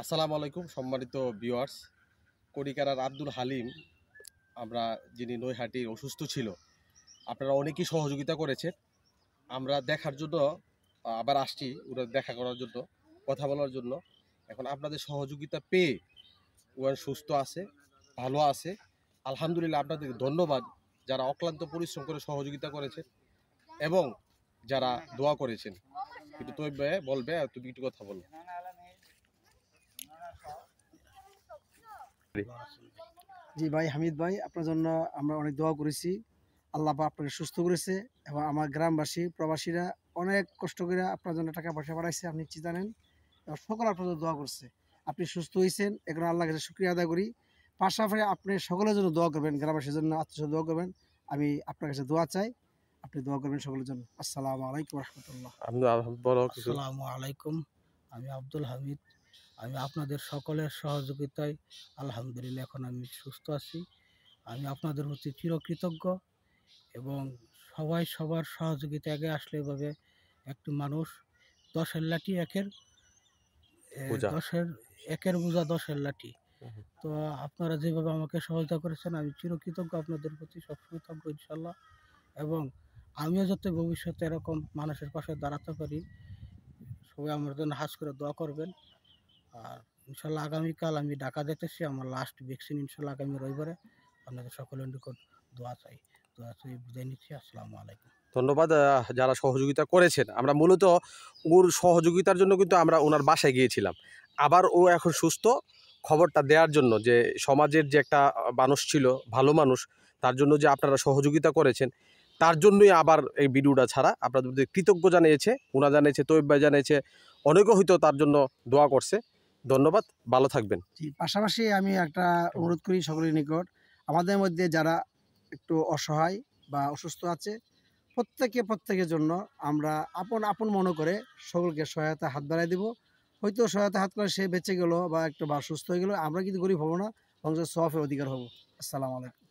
আসসালামু আলাইকুম সম্মানিত ভিউয়ার্স। কড়িকারার আব্দুল হালিম আমরা যিনি নৈহাটির অসুস্থ ছিল, আপনারা অনেকেই সহযোগিতা করেছেন। আমরা দেখার জন্য আবার আসছি, ওরা দেখা করার জন্য, কথা বলার জন্য। এখন আপনাদের সহযোগিতা পেয়ে ওরা সুস্থ আছে, ভালো আছে। আলহামদুলিল্লাহ, আপনাদেরকে ধন্যবাদ যারা অক্লান্ত পরিশ্রম করে সহযোগিতা করেছেন এবং যারা দোয়া করেছেন। কিন্তু তুমি বলবে, তুমি একটু কথা বলো। জি ভাই, হামিদ ভাই, আপনার জন্য আমরা অনেক দোয়া করেছি। আল্লাহ পাক আপনাকে সুস্থ করেছে এবং আমার গ্রামবাসী প্রবাসীরা অনেক কষ্ট করে আপনার জন্য টাকা পয়সা পাঠাইছে, আপনি নিশ্চয় জানেন। এবং সকল আপনার জন্য দোয়া করছে। আপনি সুস্থ হয়েছেন, এখন আল্লাহর কাছে শুকরিয়া আদায় করি। পাশাপাশি আপনি সকলের জন্য দোয়া করবেন, গ্রামবাসীর জন্য, আত্মীয় দোয়া করবেন। আমি আপনার কাছে দোয়া চাই, আপনি দোয়া করবেন সকলের জন্য। আসসালামু আলাইকুম রহমতুল্লাহ। আসসালামু আলাইকুম। আমি আব্দুল হামিদ। আমি আপনাদের সকলের সহযোগিতায় আলহামদুলিল্লাহ এখন আমি সুস্থ আছি। আমি আপনাদের প্রতি চিরকৃতজ্ঞ এবং সবাই সবার সহযোগিতা আগে আসলে এভাবে একটু মানুষ দশের লাঠি একের পূজা। দশের একের বোঝা দশের লাঠি। তো আপনারা যেভাবে আমাকে সহায়তা করেছেন আমি চিরকৃতজ্ঞ আপনাদের প্রতি, সবসময় থাকবো ইনশাল্লাহ। এবং আমিও যাতে ভবিষ্যতে এরকম মানুষের পাশে দাঁড়াতে পারি, সবাই আমার জন্য হাজ করে দোয়া করবেন। আর ইনশাল্লাহ আগামীকাল আমি ঢাকা যেতেছি, আমার লাস্ট ভ্যাকসিন ইনশাল্লাহ আগামী রবিবারে। আপনাদের সকলের নিকট দোয়া চাই। বিদায় নিচ্ছি। আসসালামু আলাইকুম। ধন্যবাদ যারা সহযোগিতা করেছেন। আমরা মূলত ওর সহযোগিতার জন্য কিন্তু আমরা ওনার বাসায় গিয়েছিলাম। আবার ও এখন সুস্থ, খবরটা দেওয়ার জন্য যে সমাজের যে একটা মানুষ ছিল, ভালো মানুষ, তার জন্য যে আপনারা সহযোগিতা করেছেন, তার জন্যই আবার এই ভিডিওটা ছাড়া। আপনাদের প্রতি কৃতজ্ঞ জানিয়েছে, ওনা জানিয়েছে, তৈব ভাই জানিয়েছে, অনেকে হয়তো তার জন্য দোয়া করছে। ধন্যবাদ, ভালো থাকবেন। জি, পাশাপাশি আমি একটা অনুরোধ করি সকলের নিকট, আমাদের মধ্যে যারা একটু অসহায় বা অসুস্থ আছে, প্রত্যেকের জন্য আমরা আপন আপন মনে করে সকলকে সহায়তা হাত বাড়াই দিব। হয়তো সহায়তা হাত করে সে বেঁচে গেল বা একটু বা সুস্থ হয়ে গেল, আমরা কিন্তু গরিব হব না, বরঞ্চ সওয়াবের অধিকার হব। আসসালামু আলাইকুম।